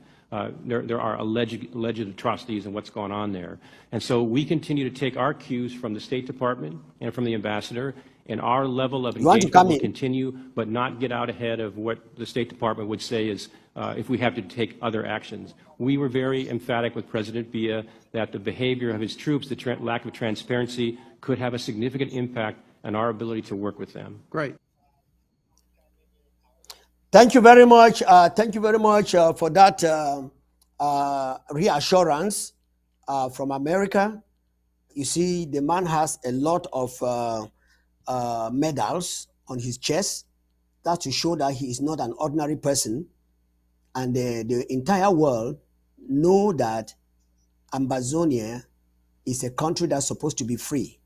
there are alleged atrocities and what's going on there. And so we continue to take our cues from the State Department and from the ambassador, and our level of engagement will continue, but not get out ahead of what the State Department would say is if we have to take other actions. We were very emphatic with President Villa that the behavior of his troops, the lack of transparency, could have a significant impact on our ability to work with them. Great. Thank you very much. Thank you very much for that reassurance from America. You see, the man has a lot of medals on his chest. That's to show that he is not an ordinary person. And the entire world know that Ambazonia is a country that's supposed to be free,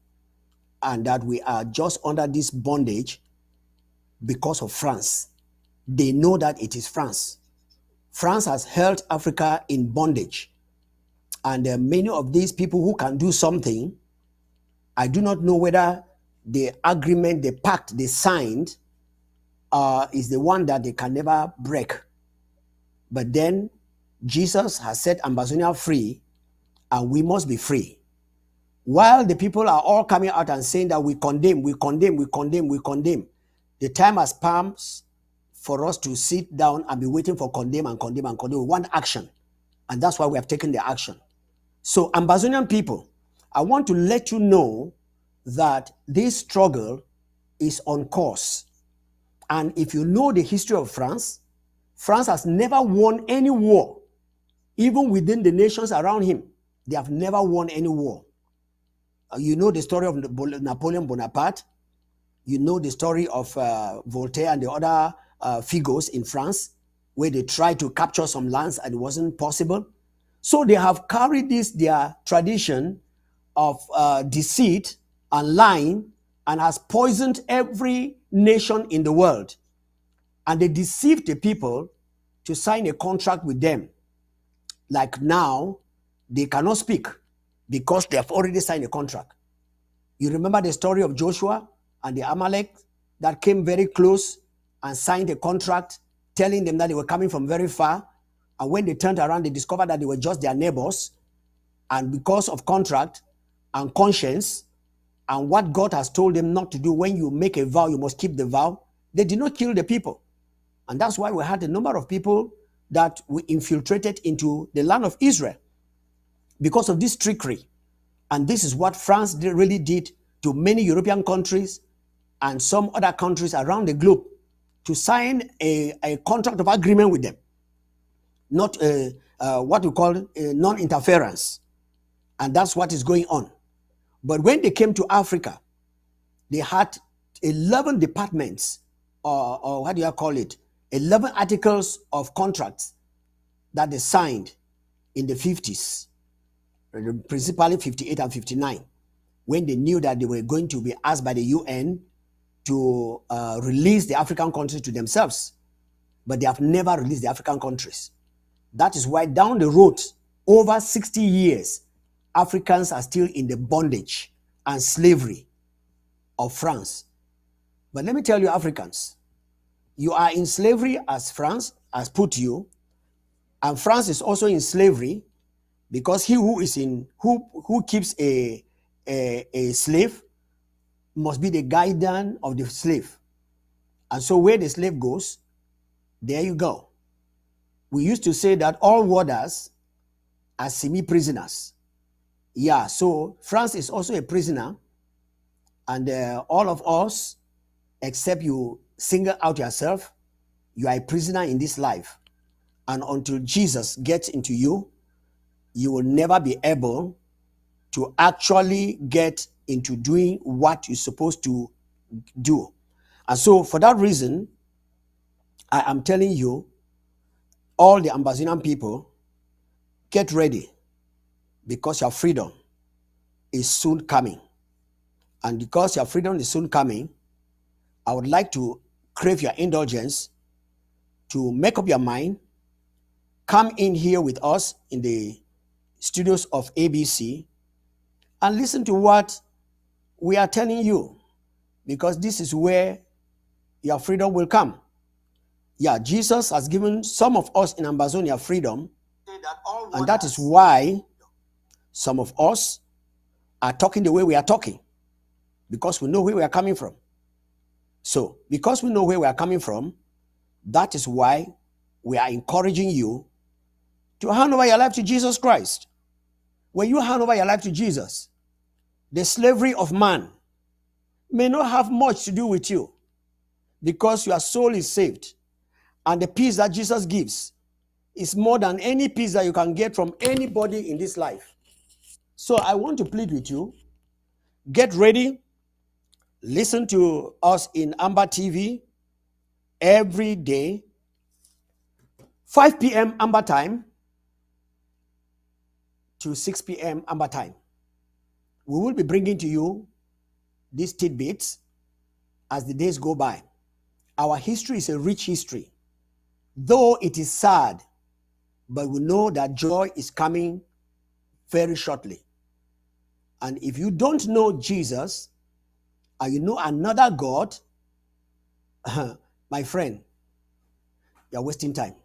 and that we are just under this bondage because of France. They know that it is France. France has held Africa in bondage. And many of these people who can do something, I do not know whether the agreement, the pact they signed is the one that they can never break. But then Jesus has set Ambazonia free, and we must be free. While the people are all coming out and saying that we condemn, we condemn, we condemn, we condemn, the time has passed for us to sit down and be waiting for condemn and condemn and condemn. We want action. And that's why we have taken the action. So, Ambazonian people, I want to let you know that this struggle is on course. And if you know the history of France, France has never won any war. Even within the nations around him, they have never won any war. You know the story of Napoleon Bonaparte. You know the story of Voltaire and the other figures in France, where they tried to capture some lands and it wasn't possible. So they have carried their tradition of deceit and lying, and has poisoned every nation in the world. And they deceived the people to sign a contract with them. Like now, they cannot speak because they have already signed a contract. You remember the story of Joshua and the Amalek that came very close and signed a contract telling them that they were coming from very far. And when they turned around, they discovered that they were just their neighbors. And because of contract and conscience and what God has told them not to do, when you make a vow, you must keep the vow, they did not kill the people. And that's why we had a number of people that we infiltrated into the land of Israel because of this trickery. And this is what France really did to many European countries and some other countries around the globe, to sign a contract of agreement with them, not what we call non-interference. And that's what is going on. But when they came to Africa, they had 11 departments, or what do you call it, 11 articles of contracts that they signed in the 50s, principally 58 and 59, when they knew that they were going to be asked by the UN to release the African countries to themselves. But they have never released the African countries. That is why down the road, over 60 years, Africans are still in the bondage and slavery of France. But let me tell you, Africans, you are in slavery as France has put you, and France is also in slavery because he who is in who keeps a slave must be the guardian of the slave. And so where the slave goes, There you go. We used to say that all warders are semi-prisoners. Yeah, so France is also a prisoner, and all of us, except you single out yourself, you are a prisoner in this life. And until Jesus gets into you, you will never be able to actually get into doing what you're supposed to do. And so for that reason, I am telling you, all the Ambazonian people, get ready, because your freedom is soon coming. And because your freedom is soon coming, I would like to crave your indulgence to make up your mind, come in here with us in the studios of ABC and listen to what we are telling you, because this is where your freedom will come. Yeah, Jesus has given some of us in Ambazonia freedom, and that is why some of us are talking the way we are talking, because we know where we are coming from. So, because we know where we are coming from, that is why we are encouraging you to hand over your life to Jesus Christ. When you hand over your life to Jesus, the slavery of man may not have much to do with you, because your soul is saved. And the peace that Jesus gives is more than any peace that you can get from anybody in this life. So I want to plead with you, get ready, listen to us in Amba TV every day, 5 p.m. Amba time to 6 p.m. Amba time. We will be bringing to you these tidbits as the days go by. Our history is a rich history. Though it is sad, but we know that joy is coming very shortly. And if you don't know Jesus, and you know another God, my friend, you're wasting time.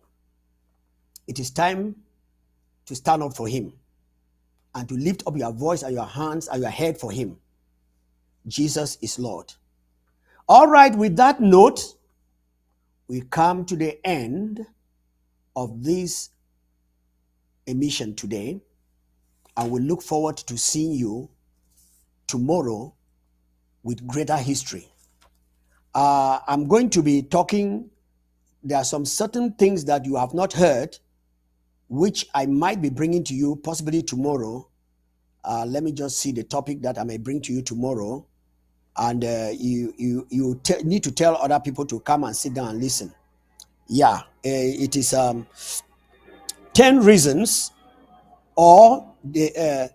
It is time to stand up for him and to lift up your voice and your hands and your head for him. Jesus is Lord. All right, with that note, we come to the end of this emission today, and we look forward to seeing you tomorrow with greater history. I'm going to be talking, there are some certain things that you have not heard, which I might be bringing to you possibly tomorrow. Let me just see the topic that I may bring to you tomorrow. And you need to tell other people to come and sit down and listen. Yeah, it is 10 reasons, or the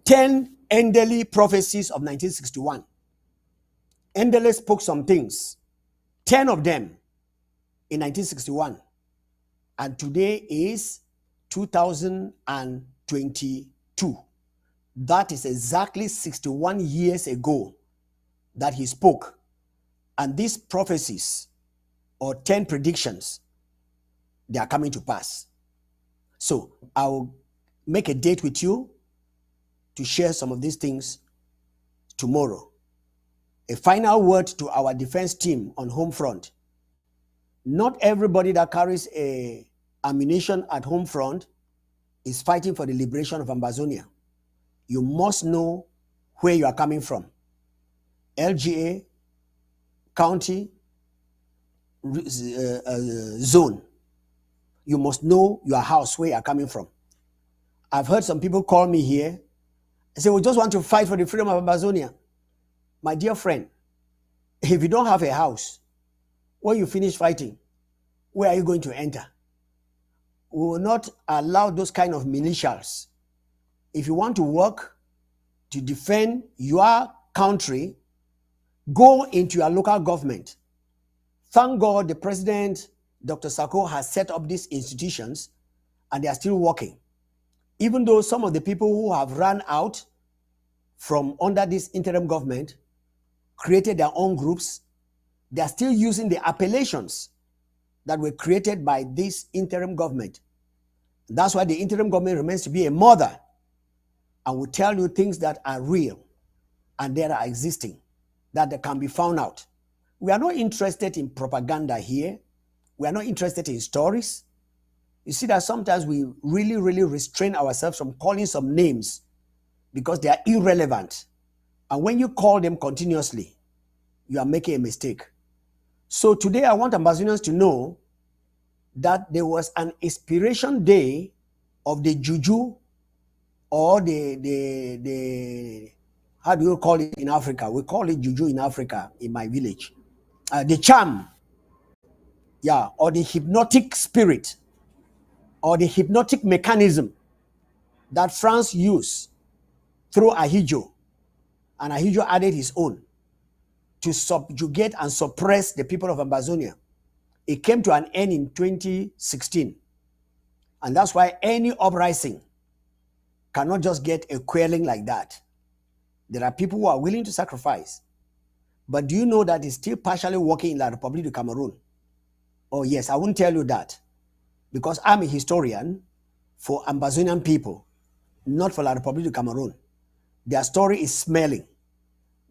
10 Endele prophecies of 1961. Endele spoke some things, 10 of them in 1961. And today is 2022. That is exactly 61 years ago that he spoke. And these prophecies, or 10 predictions, they are coming to pass. So I'll make a date with you to share some of these things tomorrow. A final word to our defense team on home front. Not everybody that carries a ammunition at home front is fighting for the liberation of Ambazonia. You must know where you are coming from. LGA, county, zone. You must know your house, where you are coming from. I've heard some people call me here and say, we just want to fight for the freedom of Ambazonia. My dear friend, if you don't have a house, when you finish fighting, where are you going to enter? We will not allow those kind of militias. If you want to work to defend your country, go into your local government. Thank God the president, Dr. Sako, has set up these institutions and they are still working. Even though some of the people who have run out from under this interim government created their own groups, they are still using the appellations that were created by this interim government. That's why the interim government remains to be a mother and will tell you things that are real and that are existing, that they can be found out. We are not interested in propaganda here. We are not interested in stories. You see that sometimes we really, really restrain ourselves from calling some names because they are irrelevant. And when you call them continuously, you are making a mistake. So today I want Ambassadors to know that there was an inspiration day of the juju, or the how do you call it in Africa? We call it juju in Africa, in my village. The charm, yeah, or the hypnotic spirit, or the hypnotic mechanism that France used through Ahijo, and Ahijo added his own to subjugate and suppress the people of Ambazonia. It came to an end in 2016. And that's why any uprising cannot just get a quelling like that. There are people who are willing to sacrifice. But do you know that it's still partially working in La République du Cameroon? Oh yes, I won't tell you that, because I'm a historian for Ambazonian people, not for La République du Cameroon. Their story is smelling.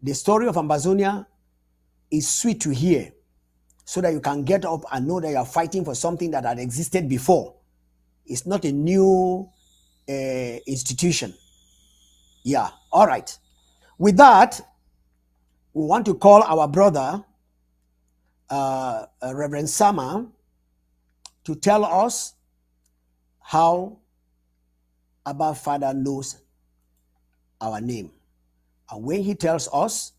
The story of Ambazonia is sweet to hear, so that you can get up and know that you are fighting for something that had existed before. It's not a new institution. Yeah, all right. With that, we want to call our brother, Reverend Sama, to tell us how Abba Father knows our name. And when he tells us,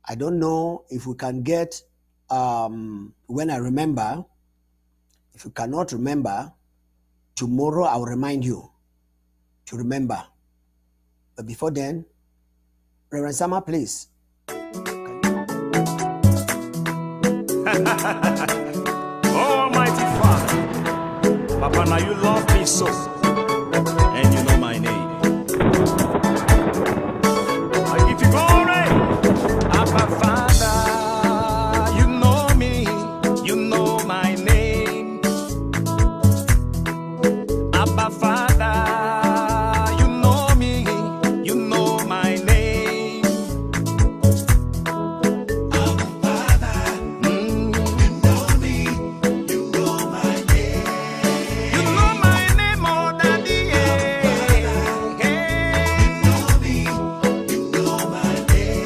I don't know if we can get, when I remember. If you cannot remember, tomorrow I'll remind you to remember. But before then, Reverend Sama, please. Almighty Father, Papa, now you love me so, and you know my name. I give you glory, Abba Father. You know me, you know my name. Abba Father, you know me, you know my name. Abba Father, you know me, you know my name. You know my name, oh Daddy. You know me, you know my name.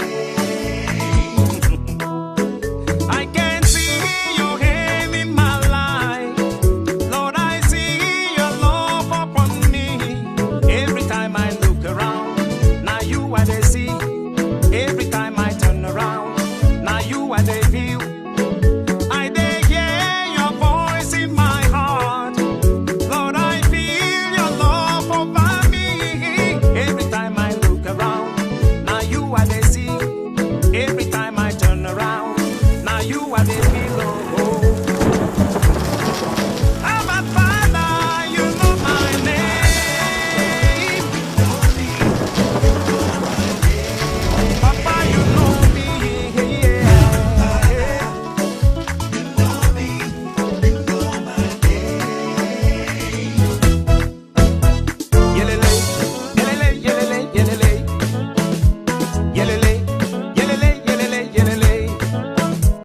I can see your hand in my life. Lord, I see your love upon me. Every time I look around, now you are the see. Every time I turn around, now you are the view. I dey hear your voice in my heart. Lord, I feel your love over me. Every time I look around, now you are the see. Every time I turn around, now you are the pillow. Abba Father, you know my name. Papa, you know me. Yelele, yelele, yelele, yelele.